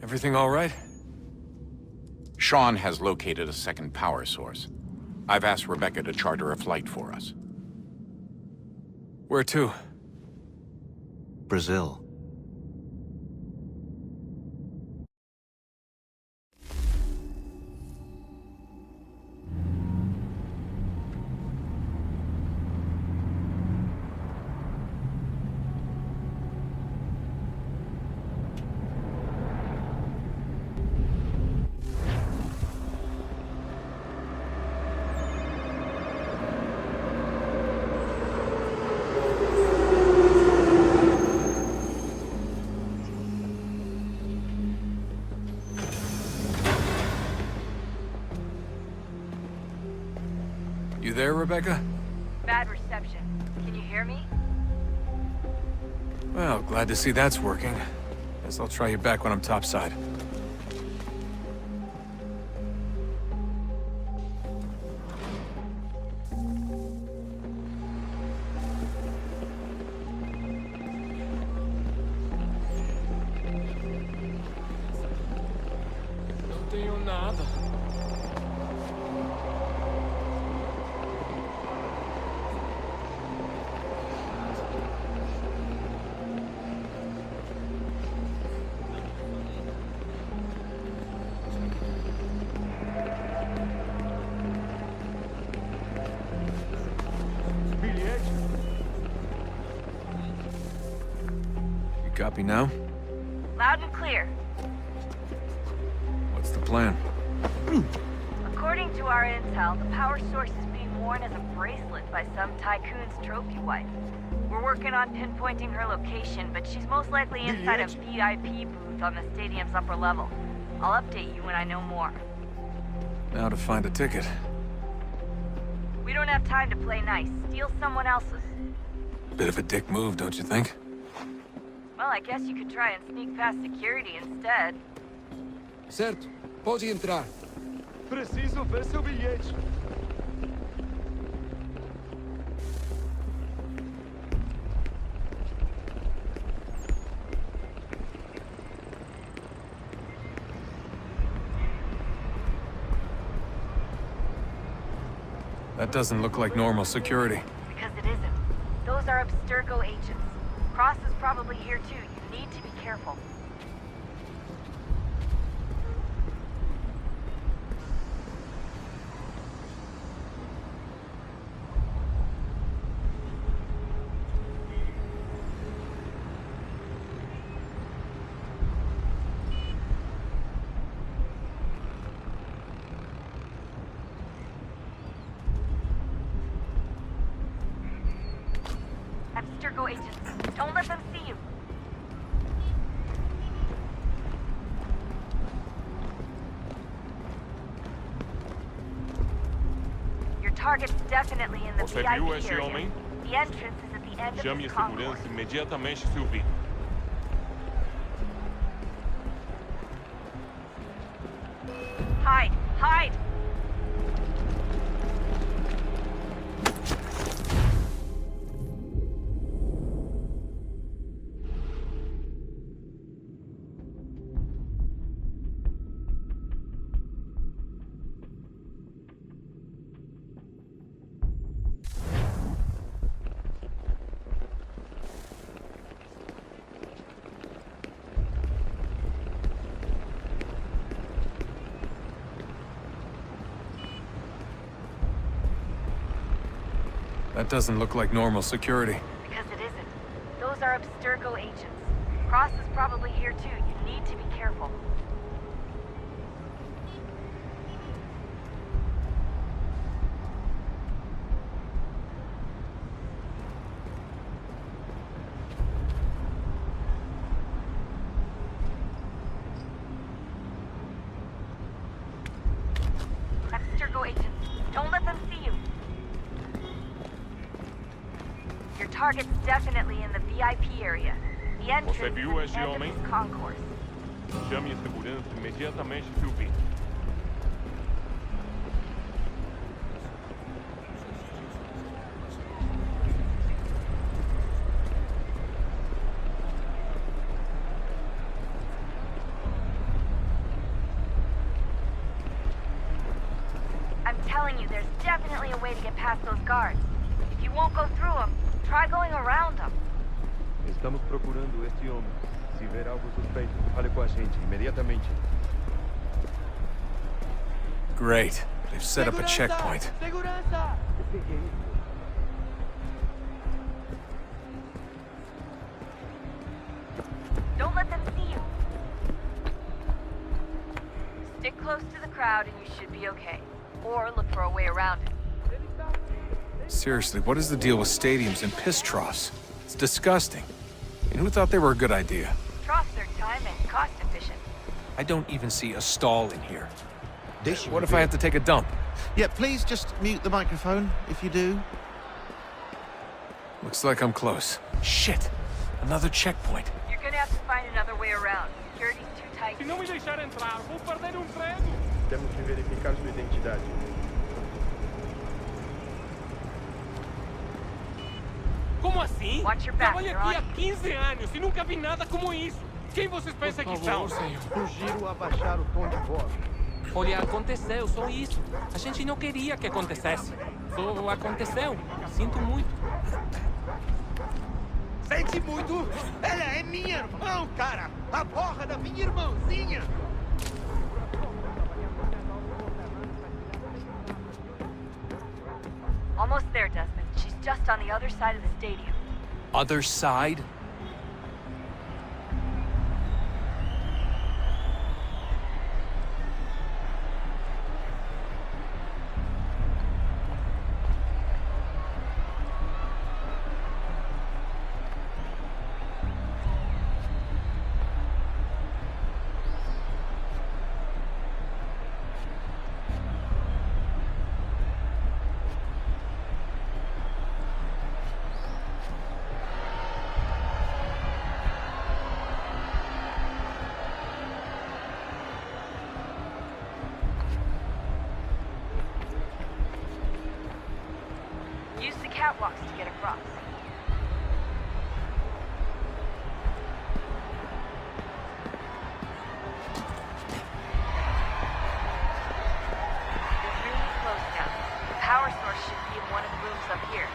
Everything all right? Sean has located a second power source. I've asked Rebecca to charter a flight for us. Where to? Brazil. You there, Rebecca? Bad reception. Can you hear me? Well, glad to see that's working. Guess I'll try you back when I'm topside. Não tenho nada. You copy now? Loud and clear. What's the plan? According to our intel, the power source is being worn as a bracelet by some tycoon's trophy wife. We're working on pinpointing her location, but she's most likely inside a VIP booth on the stadium's upper level. I'll update you when I know more. Now to find a ticket. We don't have time to play nice. Steal someone else's. Bit of a dick move, don't you think? Well, I guess you could try and sneak past security instead. Certo, pode entrar. Preciso ver seu bilhete. That doesn't look like normal security. Because it isn't. Those are Abstergo agents. Cross is probably here too. You need to be careful. Abstergo agents. Don't let them see you. Your target's definitely in the Você VIP viu esse area. homem? The entrance is at the end Chame of a this concourse. segurança imediatamente se o vir. Hide! Hide! That doesn't look like normal security. Because it isn't. Those are Abstergo agents. Cross is probably here too. You need to be careful. Abstergo agents. Don't let them see you. Your target's definitely in the VIP area. The entrance Você is viu at esse the end homem? of this concourse. Chame a segurança imediatamente se o vir. telling you, there's definitely a way to get past those guards. If you won't go through them, try going around them. Estamos procurando este homem. Se ver algo suspeito, fale com a gente imediatamente. Great. They've set up a checkpoint. Segurança! Don't let them see you. Stick close to the crowd and you should be okay. Or look for a way around it. Seriously, what is the deal with stadiums and piss troughs? It's disgusting. And who thought they were a good idea? Troughs are time and cost efficient. I don't even see a stall in here. This What if I have to take a dump? Yeah, please just mute the microphone if you do. Looks like I'm close. Shit! Another checkpoint. You're gonna have to find another way around. Security's too tight. Se não me deixar entrar, vou perder emprego. Temos que verificar sua identidade. Como assim? Watch your back, Trabalho you're aqui on. há 15 anos e nunca vi nada como isso. Quem vocês pensam que são? Sugiro abaixar o tom de voz. Olha, aconteceu, só isso. A gente não queria que acontecesse. Só aconteceu. Sinto muito. Sente muito! Ela é minha irmã, cara! A porra da minha irmãzinha! Almost there, Desmond. She's just on the other side of the stadium. Other side? Use the catwalks to get across. You're really close now. The power source should be in one of the rooms up here.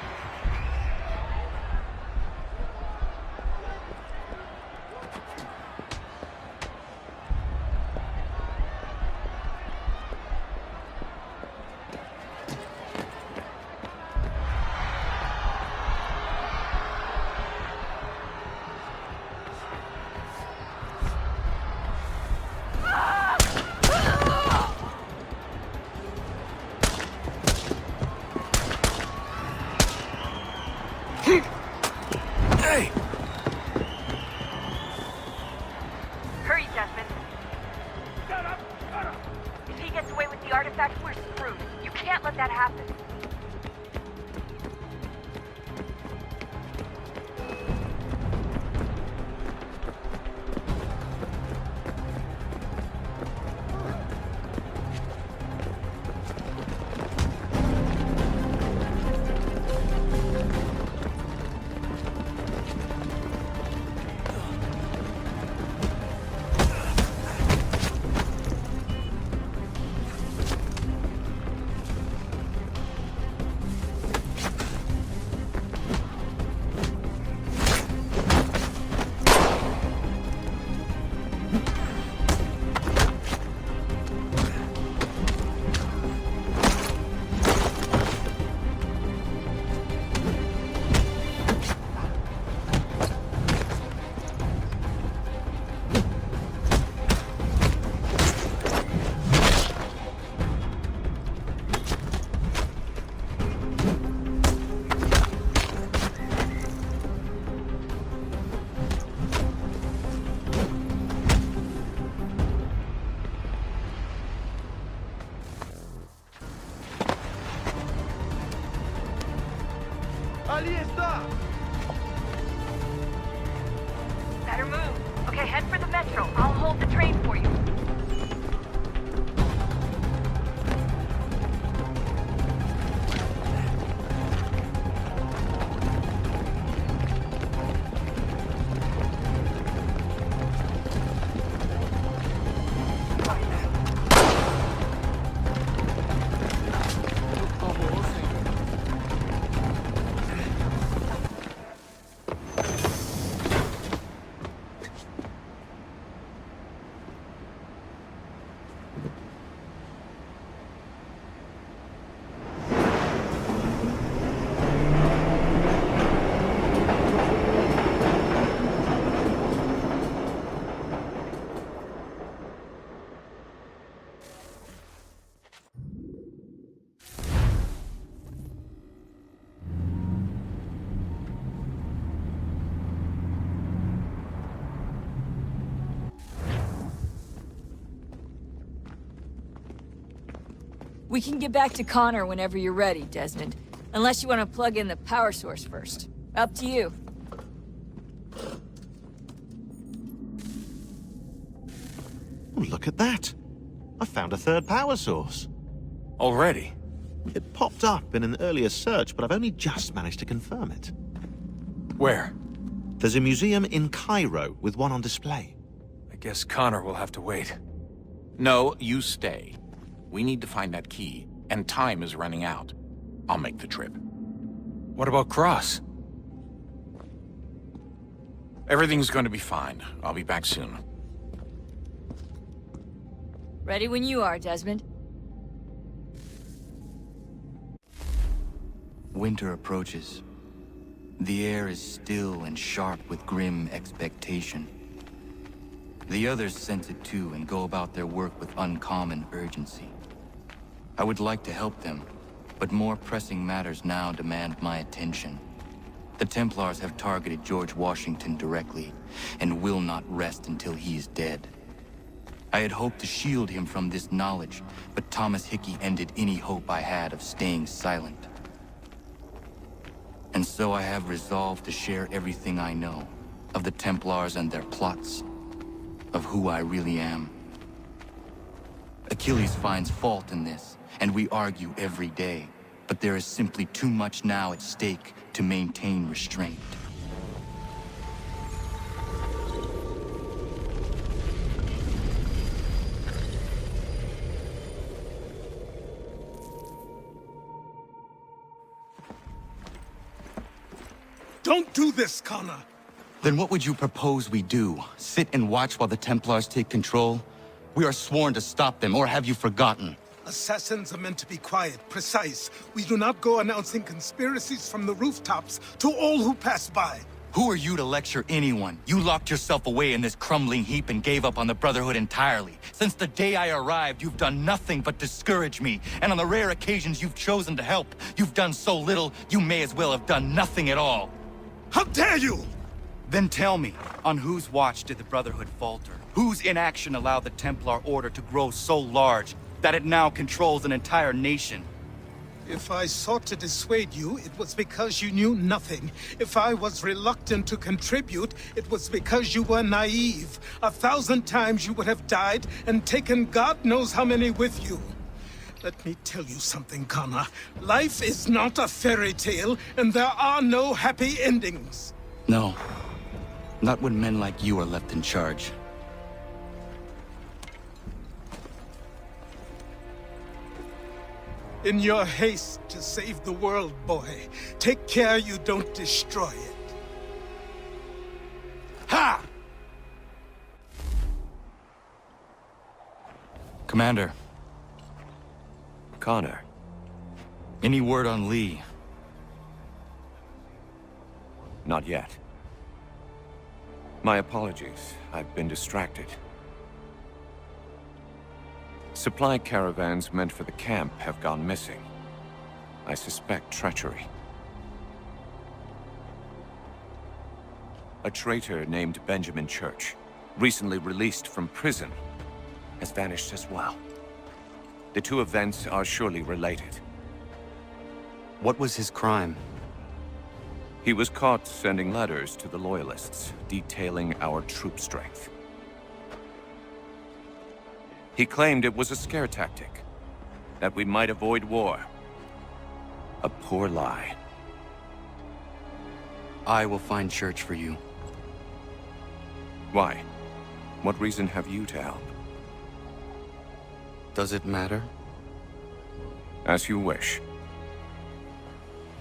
Hey! Hurry, Desmond. If he gets away with the artifact, we're screwed. You can't let that happen. Ali está! Better move. Okay, head for the metro. I'll hold the train for you. We can get back to Connor whenever you're ready, Desmond. Unless you want to plug in the power source first. Up to you. Oh, look at that. I found a third power source. Already? It popped up in an earlier search, but I've only just managed to confirm it. Where? There's a museum in Cairo with one on display. I guess Connor will have to wait. No, you stay. We need to find that key, and time is running out. I'll make the trip. What about Cross? Everything's going to be fine. I'll be back soon. Ready when you are, Desmond. Winter approaches. The air is still and sharp with grim expectation. The others sense it too and go about their work with uncommon urgency. I would like to help them, but more pressing matters now demand my attention. The Templars have targeted George Washington directly, and will not rest until he is dead. I had hoped to shield him from this knowledge, but Thomas Hickey ended any hope I had of staying silent. And so I have resolved to share everything I know, of the Templars and their plots, of who I really am. Achilles finds fault in this, and we argue every day, but there is simply too much now at stake to maintain restraint. Don't do this, Connor! Then what would you propose we do? Sit and watch while the Templars take control? We are sworn to stop them, or have you forgotten? Assassins are meant to be quiet, precise. We do not go announcing conspiracies from the rooftops to all who pass by. Who are you to lecture anyone? You locked yourself away in this crumbling heap and gave up on the Brotherhood entirely. Since the day I arrived, you've done nothing but discourage me. And on the rare occasions you've chosen to help, you've done so little, you may as well have done nothing at all. How dare you! Then tell me, on whose watch did the Brotherhood falter? Whose inaction allowed the Templar Order to grow so large that it now controls an entire nation? If I sought to dissuade you, it was because you knew nothing. If I was reluctant to contribute, it was because you were naive. 1,000 times you would have died and taken God knows how many with you. Let me tell you something, Connor. Life is not a fairy tale, and there are no happy endings. No. Not when men like you are left in charge. In your haste to save the world, boy, take care you don't destroy it. Ha! Commander, Connor. any word on Lee? Not yet. My apologies. I've been distracted. Supply caravans meant for the camp have gone missing. I suspect treachery. A traitor named Benjamin Church, recently released from prison, has vanished as well. The two events are surely related. What was his crime? He was caught sending letters to the Loyalists, detailing our troop strength. He claimed it was a scare tactic, that we might avoid war. A poor lie. I will find Church for you. Why? What reason have you to help? Does it matter? As you wish.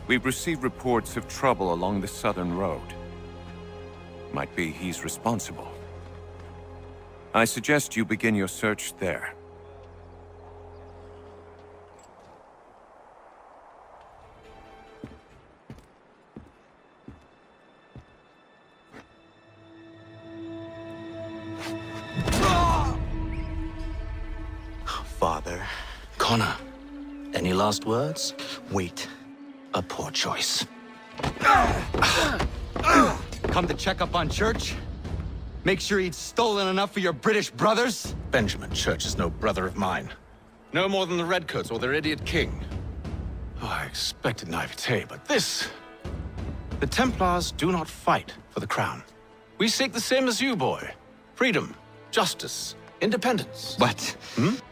We've received reports of trouble along the southern road. Might be he's responsible. I suggest you begin your search there. Father. Connor. Any last words? Wait. A poor choice. Come to check up on Church? Make sure he'd stolen enough for your British brothers? Benjamin Church is no brother of mine. No more than the Redcoats or their idiot king. Oh, I expected naivete, but this... The Templars do not fight for the crown. We seek the same as you, boy. Freedom, justice, independence. But...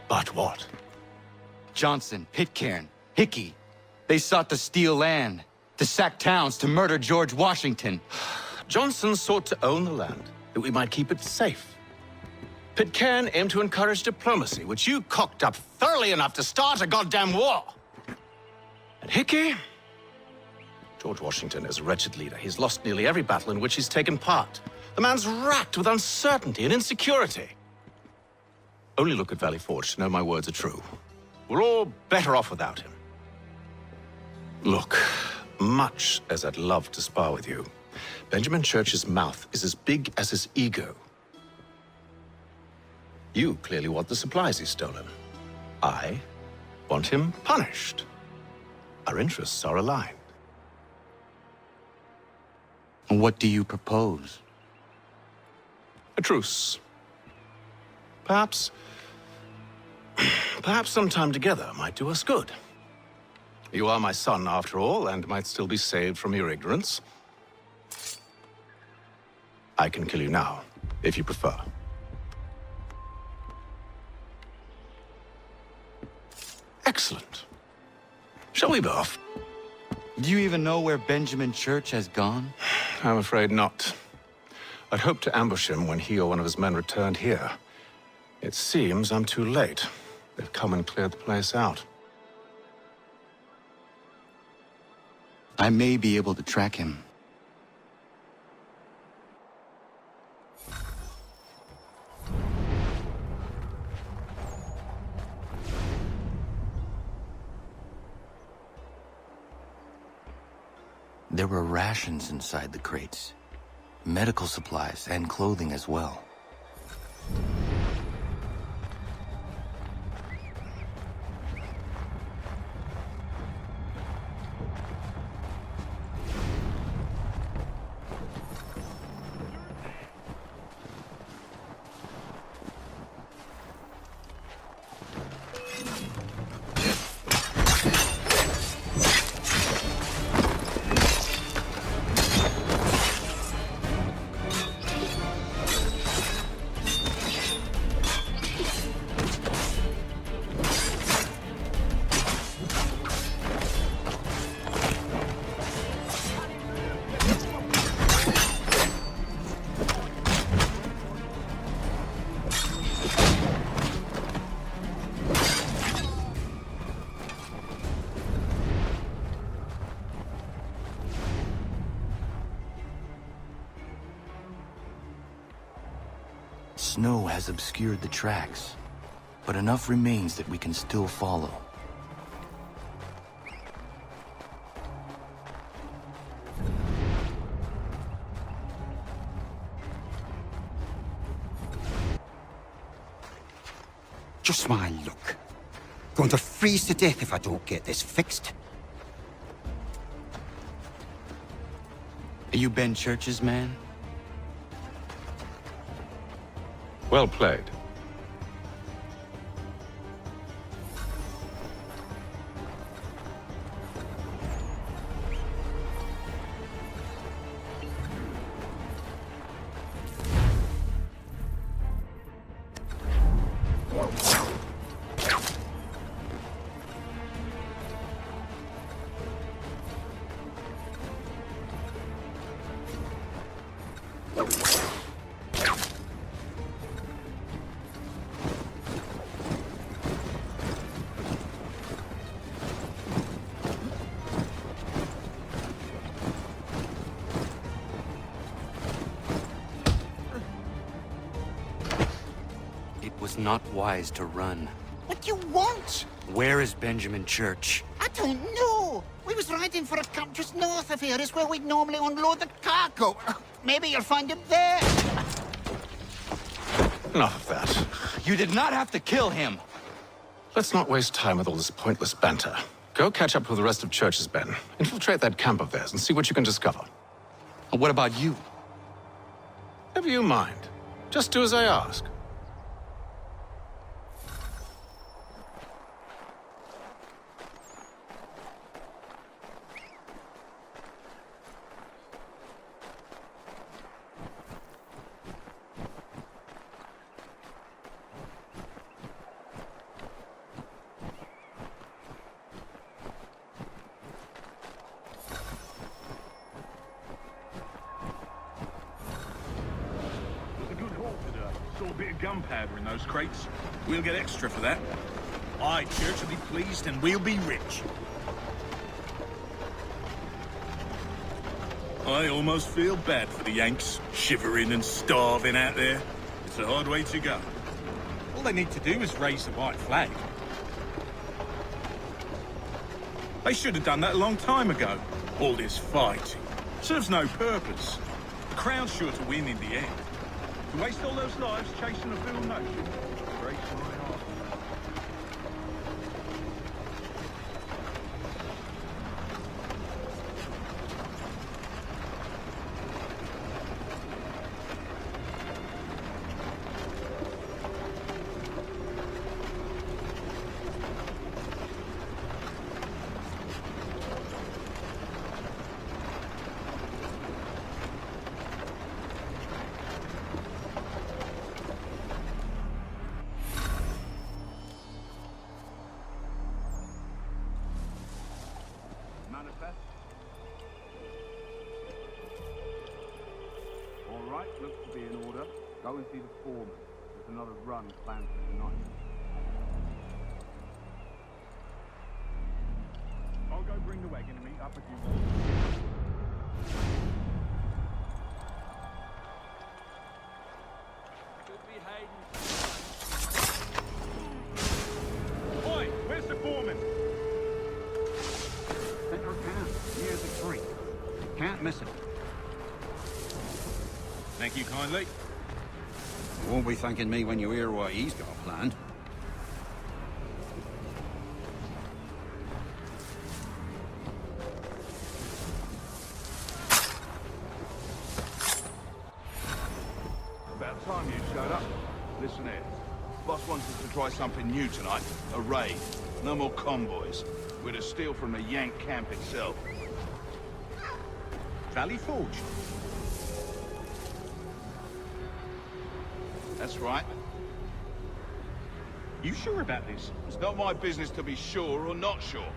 But what? Johnson, Pitcairn, Hickey, they sought to steal land, to sack towns, to murder George Washington. Johnson sought to own the land, that we might keep it safe. Pitcairn aimed to encourage diplomacy, which you cocked up thoroughly enough to start a goddamn war. And Hickey? George Washington is a wretched leader. He's lost nearly every battle in which he's taken part. The man's racked with uncertainty and insecurity. Only look at Valley Forge to know my words are true. We're all better off without him. Look, much as I'd love to spar with you, Benjamin Church's mouth is as big as his ego. You clearly want the supplies he's stolen. I want him punished. Our interests are aligned. What do you propose? A truce. Perhaps some time together might do us good. You are my son, after all, and might still be saved from your ignorance. I can kill you now, if you prefer. Excellent. Shall we be off? Do you even know where Benjamin Church has gone? I'm afraid not. I'd hoped to ambush him when he or one of his men returned here. It seems I'm too late. They've come and cleared the place out. I may be able to track him. There were rations inside the crates. Medical supplies and clothing as well. Snow has obscured the tracks, but enough remains that we can still follow. Just my luck. Going to freeze to death if I don't get this fixed. Are you Ben Church's man? Well played. Not wise to run. What do you want? Where is Benjamin Church? I don't know. We was riding for a camp just north of here. Is where we'd normally unload the cargo. Maybe you'll find him there. Enough of that. You did not have to kill him. Let's not waste time with all this pointless banter. Go catch up with the rest of Church's men. Infiltrate that camp of theirs and see what you can discover. And what about you? Never you mind. Just do as I ask. Saw a bit of gunpowder in those crates. We'll get extra for that. Aye, Church will be pleased and we'll be rich. I almost feel bad for the Yanks, shivering and starving out there. It's a hard way to go. All they need to do is raise the white flag. They should have done that a long time ago. All this fighting serves no purpose. The Crown's sure to win in the end. To waste all those lives chasing a fool notion breaks my heart. All right, looks to be in order. Go and see the foreman. There's another run planned for tonight. I'll go bring the wagon and meet up with you. Could be Hayden. Oi, where's the foreman? Center camp, near the tree. Can't miss it. Thank you kindly. You won't be thanking me when you hear what he's got planned. About time you showed up. Listen here. Boss wants us to try something new tonight. A raid. No more convoys. We're to steal from the Yank camp itself. Valley Forge? That's right. You sure about this? It's not my business to be sure or not sure.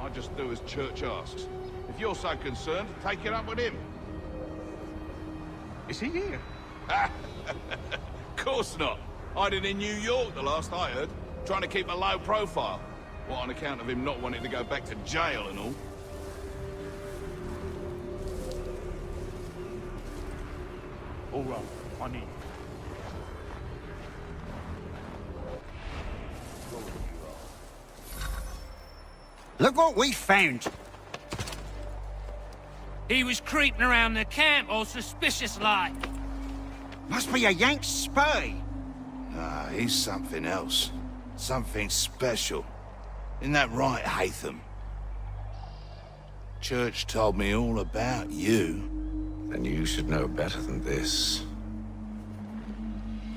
I just do as Church asks. If you're so concerned, take it up with him. Is he here? Course not. Hiding in New York, the last I heard. Trying to keep a low profile. What, on account of him not wanting to go back to jail and all? All right, I need you. Look what we found! He was creeping around the camp all suspicious-like. Must be a Yank spy! Ah, he's something else. Something special. Isn't that right, Haytham? Church told me all about you. Then you should know better than this.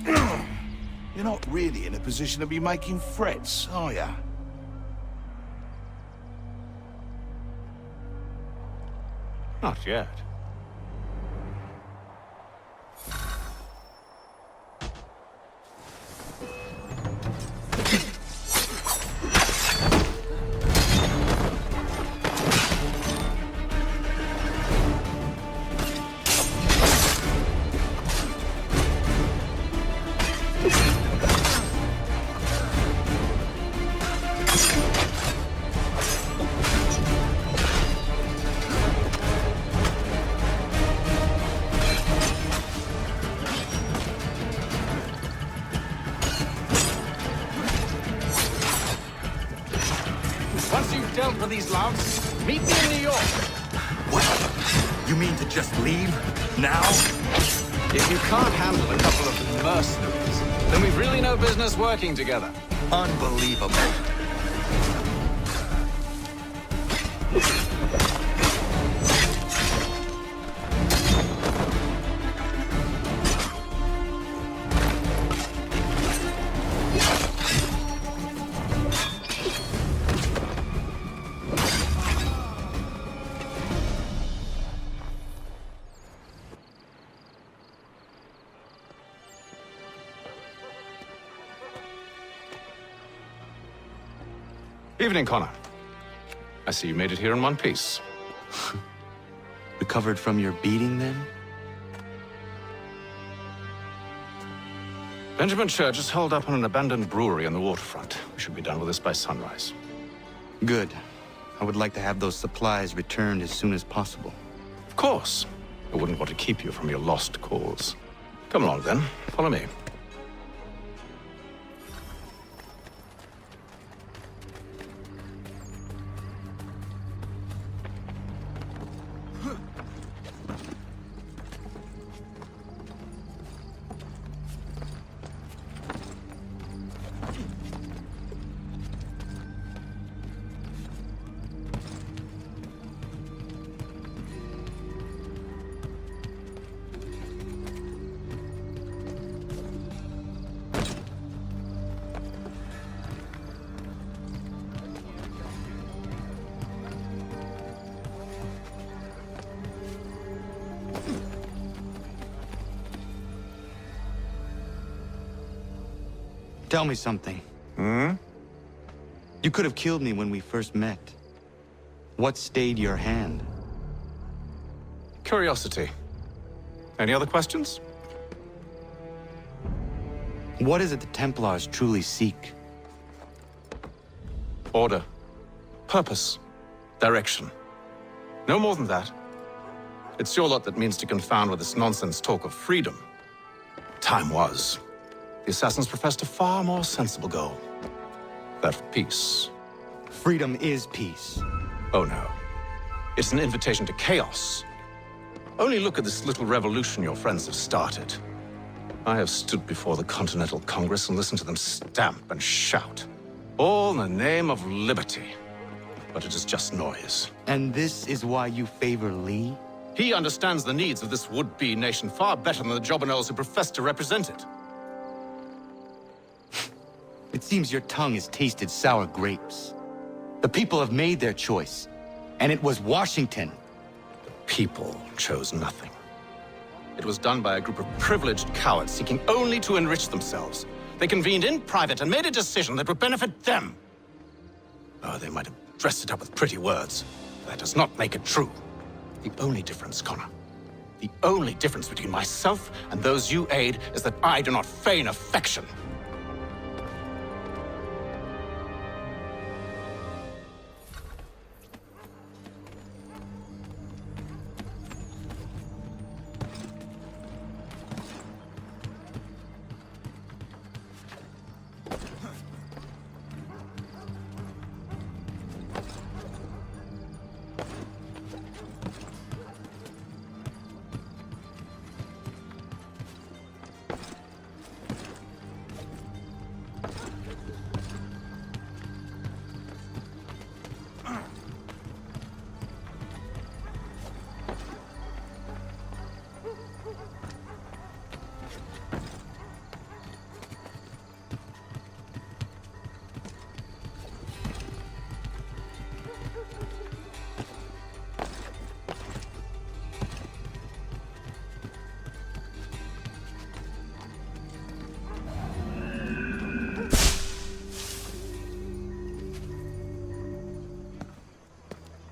You're not really in a position to be making threats, are ya? Not yet. Once you've dealt with these louts, meet me in New York! What? You mean to just leave? Now? If you can't handle a couple of mercenaries, then we've really no business working together. Unbelievable. Evening, Connor. I see you made it here in one piece. Recovered from your beating, then? Benjamin Church is holed up on an abandoned brewery on the waterfront. We should be done with this by sunrise. Good. I would like to have those supplies returned as soon as possible. Of course. I wouldn't want to keep you from your lost cause. Come along, then. Follow me. Tell me something. You could have killed me when we first met. What stayed your hand? Curiosity. Any other questions? What is it the Templars truly seek? Order. Purpose. Direction. No more than that. It's your lot that means to confound with this nonsense talk of freedom. Time was. The assassins professed a far more sensible goal. That of peace. Freedom is peace. Oh no. It's an invitation to chaos. Only look at this little revolution your friends have started. I have stood before the Continental Congress and listened to them stamp and shout. All in the name of liberty. But it is just noise. And this is why you favor Lee? He understands the needs of this would-be nation far better than the jobberknolls who profess to represent it. It seems your tongue has tasted sour grapes. The people have made their choice, and it was Washington. The people chose nothing. It was done by a group of privileged cowards seeking only to enrich themselves. They convened in private and made a decision that would benefit them. Oh, they might have dressed it up with pretty words. But that does not make it true. The only difference, Connor, the only difference between myself and those you aid is that I do not feign affection.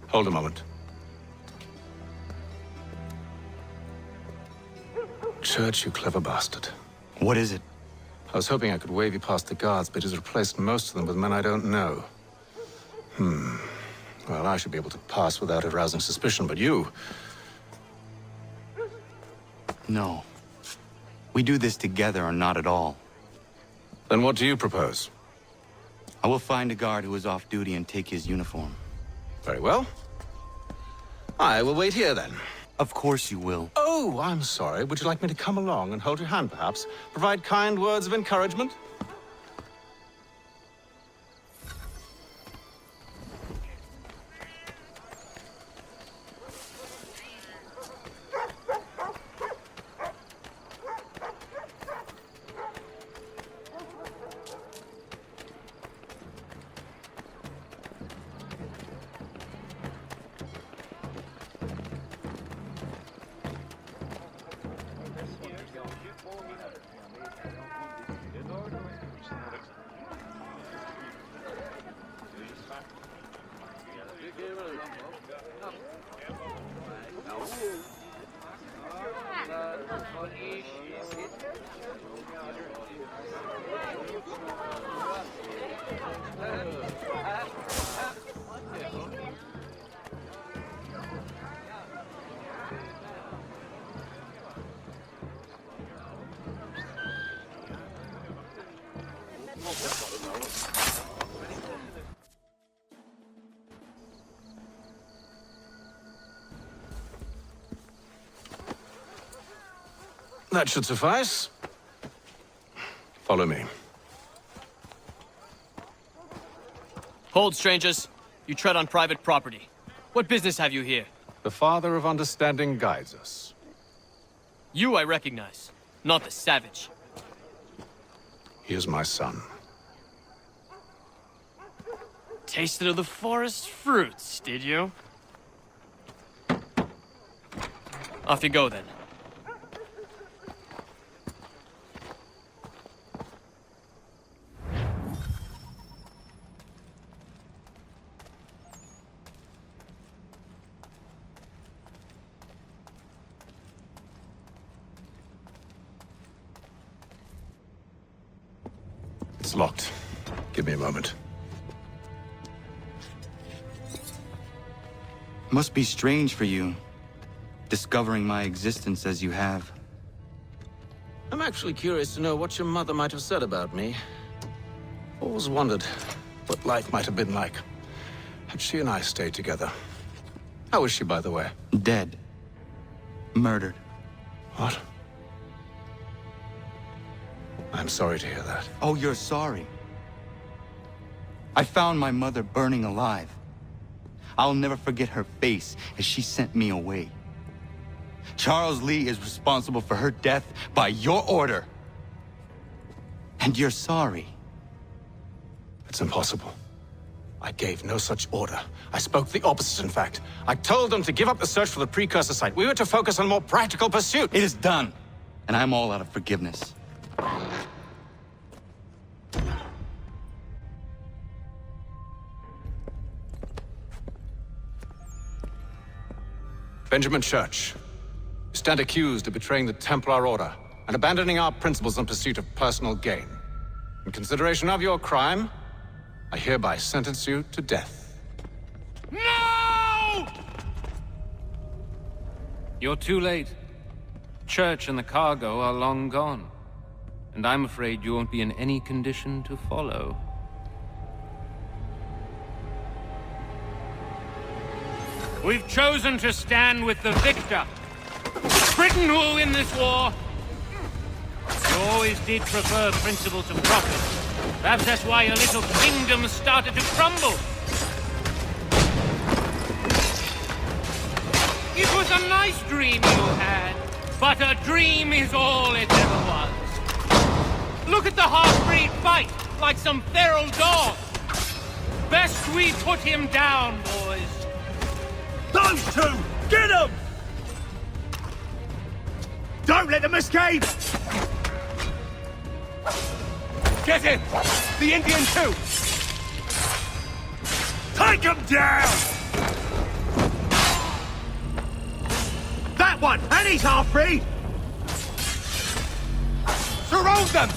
Hold a moment. Church, you clever bastard. What is it? I was hoping I could wave you past the guards, but he's replaced most of them with men I don't know. Well, I should be able to pass without arousing suspicion, but you... No. We do this together or not at all. Then what do you propose? I will find a guard who is off duty and take his uniform. Very well. I will wait here, then. Of course you will. Oh, I'm sorry. Would you like me to come along and hold your hand, perhaps? Provide kind words of encouragement? That should suffice. Follow me. Hold, strangers. You tread on private property. What business have you here? The Father of Understanding guides us. You I recognize, not the savage. He is my son. Tasted of the forest fruits, did you? Off you go, then. It's locked. Give me a moment. Must be strange for you, discovering my existence as you have. I'm actually curious to know what your mother might have said about me. Always wondered what life might have been like had she and I stayed together. How is she, by the way? Dead. Murdered. What? I'm sorry to hear that. Oh, you're sorry? I found my mother burning alive. I'll never forget her face as she sent me away. Charles Lee is responsible for her death by your order. And you're sorry. It's impossible. I gave no such order. I spoke the opposite, in fact. I told them to give up the search for the precursor site. We were to focus on more practical pursuit. It is done, and I'm all out of forgiveness. Benjamin Church, you stand accused of betraying the Templar Order and abandoning our principles in pursuit of personal gain. In consideration of your crime, I hereby sentence you to death. No! You're too late. Church and the cargo are long gone. And I'm afraid you won't be in any condition to follow. We've chosen to stand with the victor. Britain will win this war. You always did prefer principle to profit. Perhaps that's why your little kingdom started to crumble. It was a nice dream you had, but a dream is all it ever was. Look at the half-breed fight, like some feral dog. Best we put him down, boys. Those two! Get them! Don't let them escape! Get him! The Indian too! Take him down! That one! And he's half-breed! Surround them!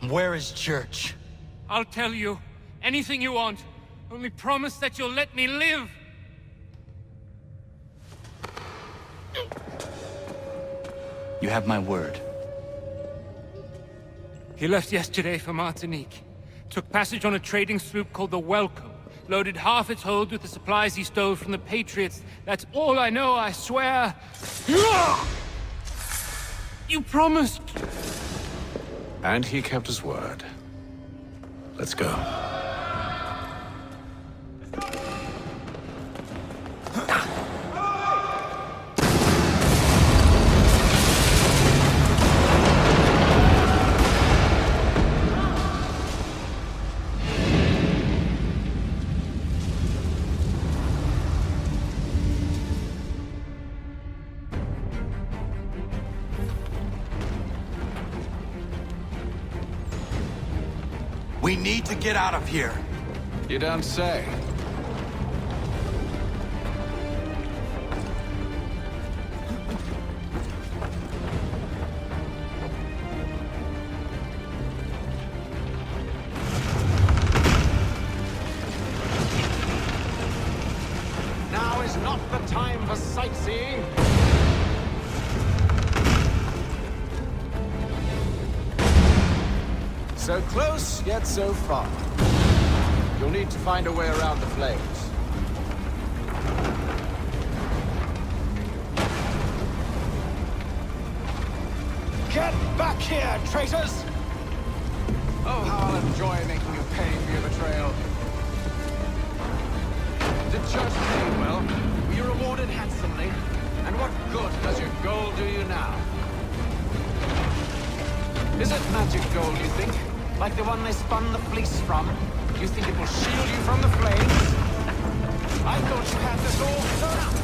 Where is Church? I'll tell you. Anything you want. Only promise that you'll let me live. You have my word. He left yesterday for Martinique. Took passage on a trading sloop called the Welcome. Loaded half its hold with the supplies he stole from the Patriots. That's all I know, I swear. You promised. And he kept his word. Let's go. We need to get out of here. You don't say. for sightseeing? So close, yet so far. You'll need to find a way around the flames. Get back here, traitors! Oh, how I'll enjoy making you pay for your betrayal. Did church pay well? Were you rewarded handsomely? And what good does your gold do you now? Is it magic gold, you think? Like the one they spun the fleece from? You think it will shield you from the flames? I thought you had this all figured out.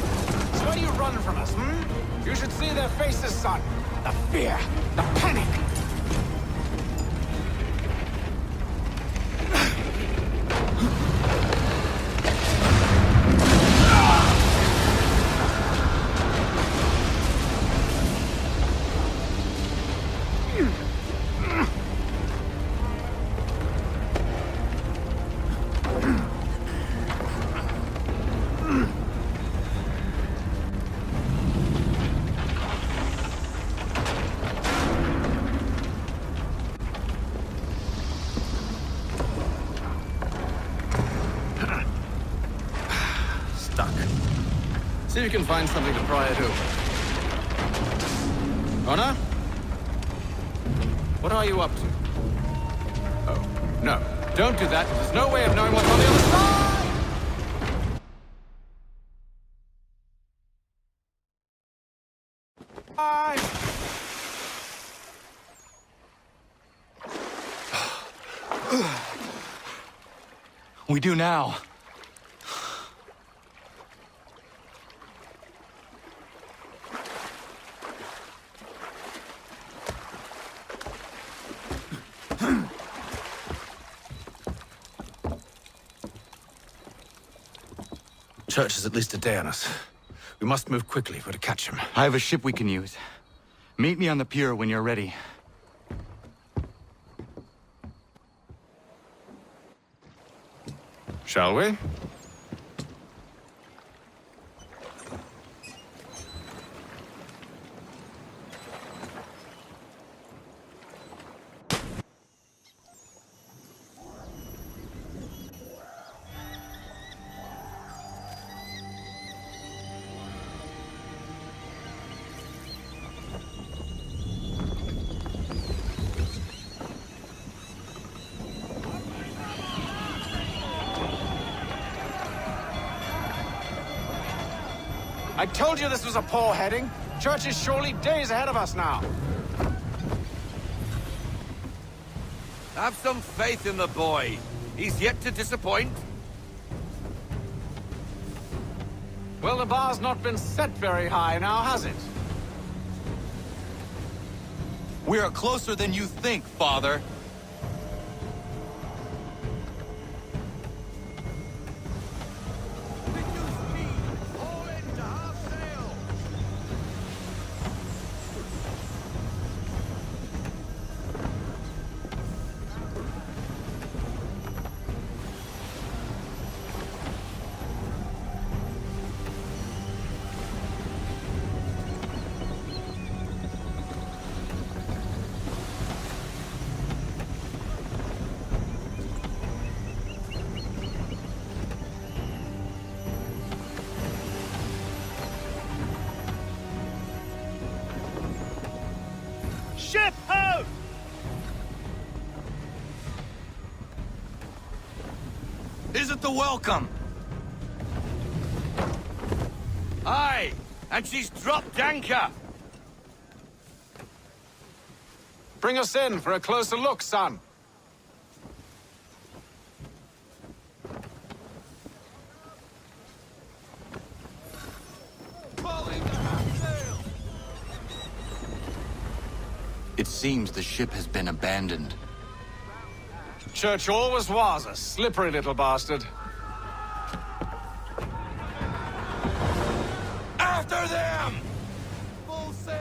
So why do you run from us, hmm? You should see their faces, son. The fear, the panic. See if you can find something to pry it open. Connor? What are you up to? Oh, no. Don't do that. There's no way of knowing what's on the other side! We do now. Church is at least a day on us. We must move quickly if we're to catch him. I have a ship we can use. Meet me on the pier when you're ready. Shall we? I told you this was a poor heading. Church is surely days ahead of us now. Have some faith in the boy. He's yet to disappoint. Well, the bar's not been set very high now, has it? We are closer than you think, Father. Ship out! Is it the welcome? Aye, and she's dropped anchor. Bring us in for a closer look, son. It seems the ship has been abandoned. Church always was a slippery little bastard. After them! Full sail!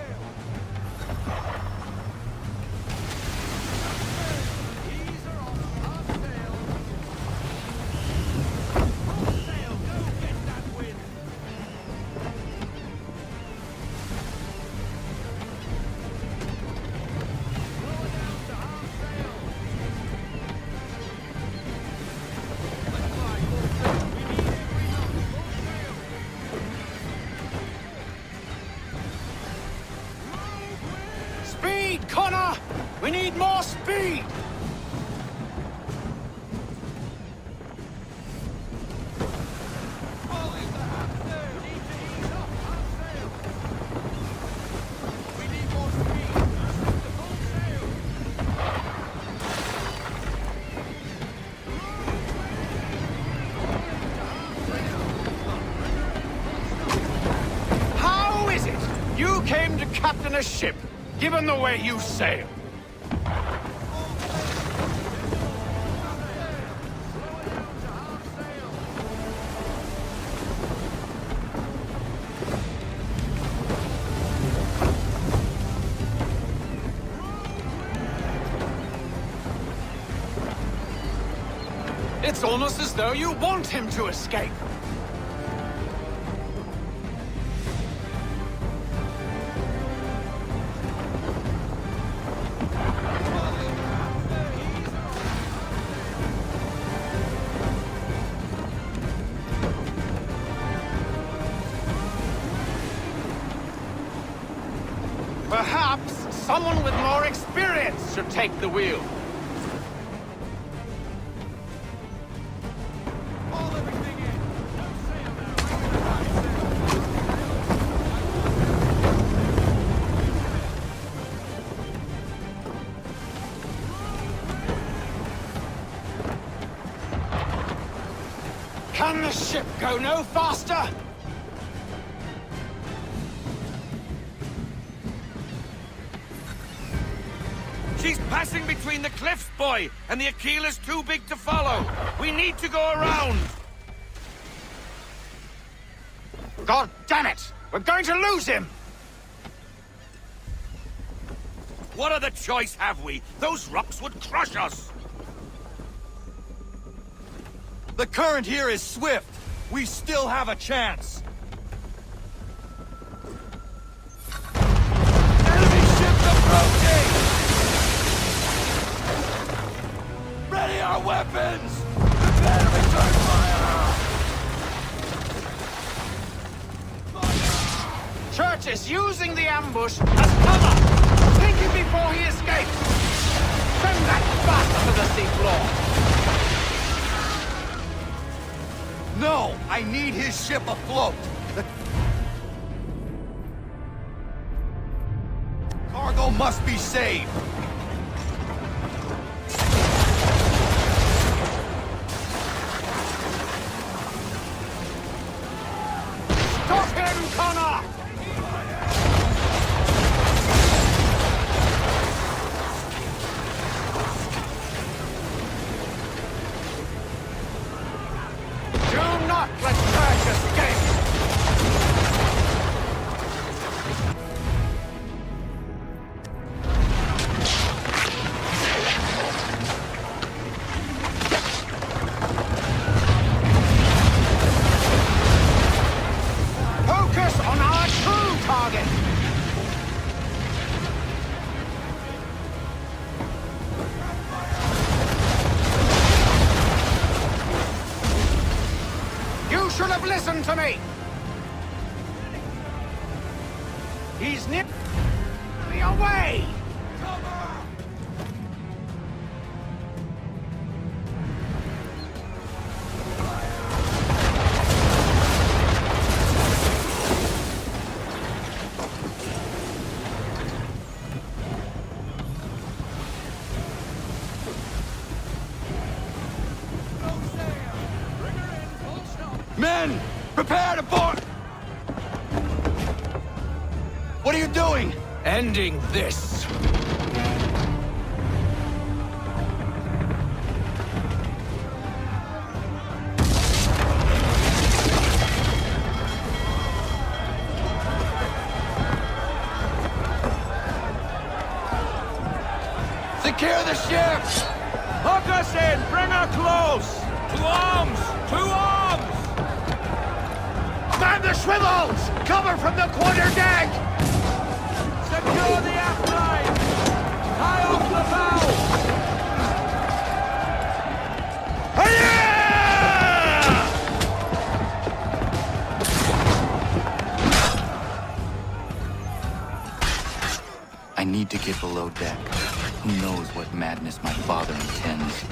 We need more speed! How is it you came to captain a ship, given the way you sail? It's almost as though you want him to escape. Perhaps someone with more experience should take the wheel. Can the ship go no faster? She's passing between the cliffs, boy, and the Aquila's too big to follow. We need to go around. God damn it! We're going to lose him! What other choice have we? Those rocks would crush us. The current here is swift. We still have a chance. Enemy ships approaching! Ready our weapons! Prepare to return fire! Church is using the ambush as cover! Take him before he escapes! Send that bastard to the seafloor! No! I need his ship afloat! The cargo must be saved! Stop him, Connor! Do not let Church escape! Focus on our true target! You should have listened to me! He's near me away! Men! Prepare to board! What are you doing? Ending this! Secure the ship! Hook us in! Bring her close! To arms! To arms! Man the swivels! Cover from the quarterdeck! Secure the aft line! Tie off the bow! I need to get below deck. Who knows what madness my father intends?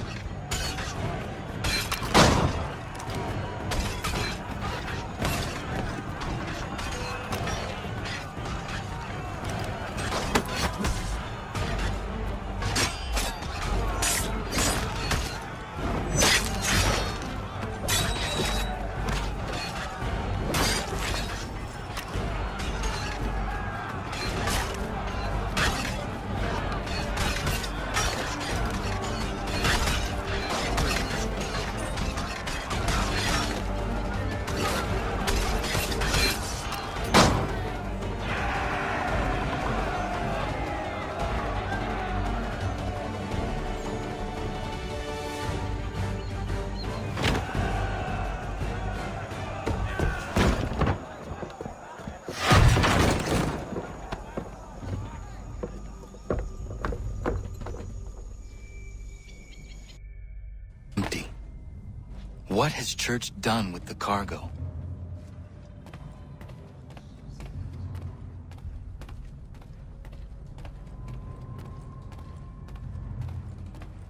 What has Church done with the cargo?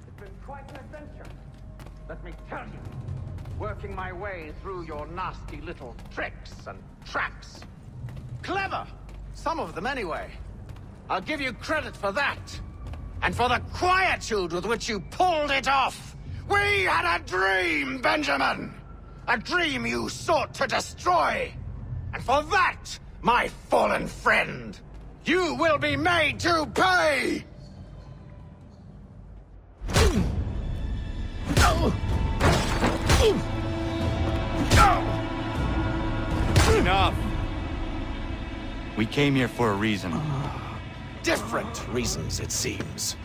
It's been quite an adventure, let me tell you. Working my way through your nasty little tricks and traps. Clever! Some of them anyway. I'll give you credit for that. And for the quietude with which you pulled it off. We had a dream, Benjamin! A dream you sought to destroy! And for that, my fallen friend, you will be made to pay! Enough! We came here for a reason. Different reasons, it seems.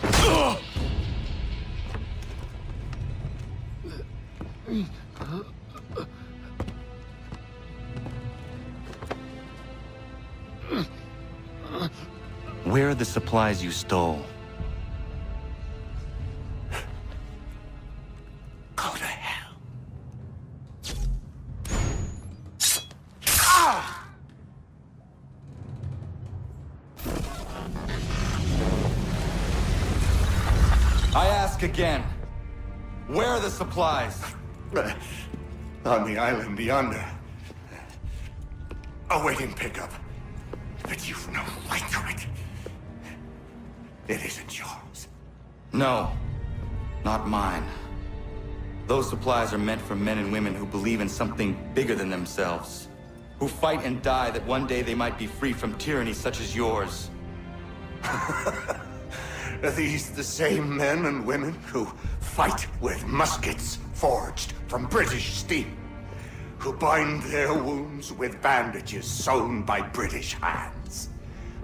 Where are the supplies you stole? Go to hell. I ask again. Where are the supplies? On the island yonder. Awaiting pickup. But you've no right to it. It isn't yours. No, not mine. Those supplies are meant for men and women who believe in something bigger than themselves. Who fight and die that one day they might be free from tyranny such as yours. Are these the same men and women who fight with muskets forged from British steel? Who bind their wounds with bandages sewn by British hands?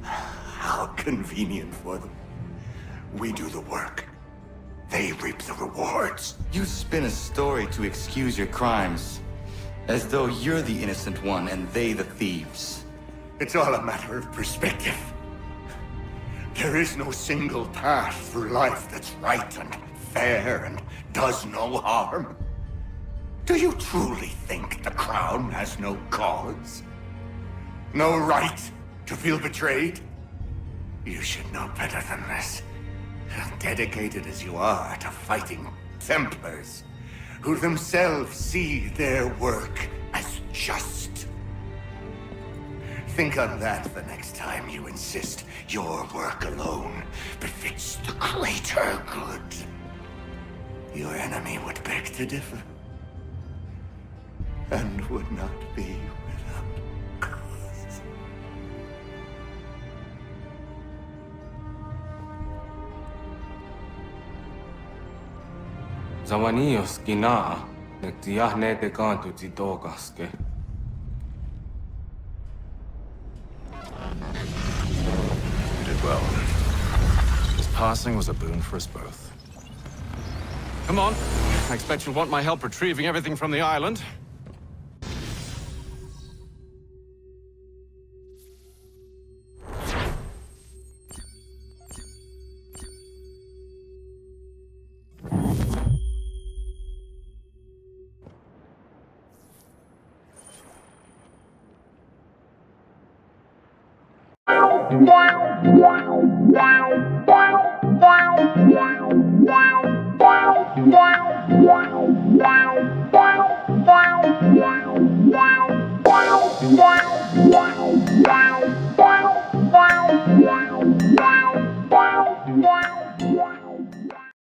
How convenient for them. We do the work. They reap the rewards. You spin a story to excuse your crimes. As though you're the innocent one and they the thieves. It's all a matter of perspective. There is no single path through life that's right and fair and does no harm. Do you truly think the Crown has no cause? No right to feel betrayed? You should know better than this. Dedicated as you are to fighting Templars, who themselves see their work as just. Think on that the next time you insist your work alone befits the greater good. Your enemy would beg to differ, and would not be without cause. Zawanios kinaa, nektiahnete kantu titokaske. You did well. His passing was a boon for us both. Come on. I expect you'll want my help retrieving everything from the island.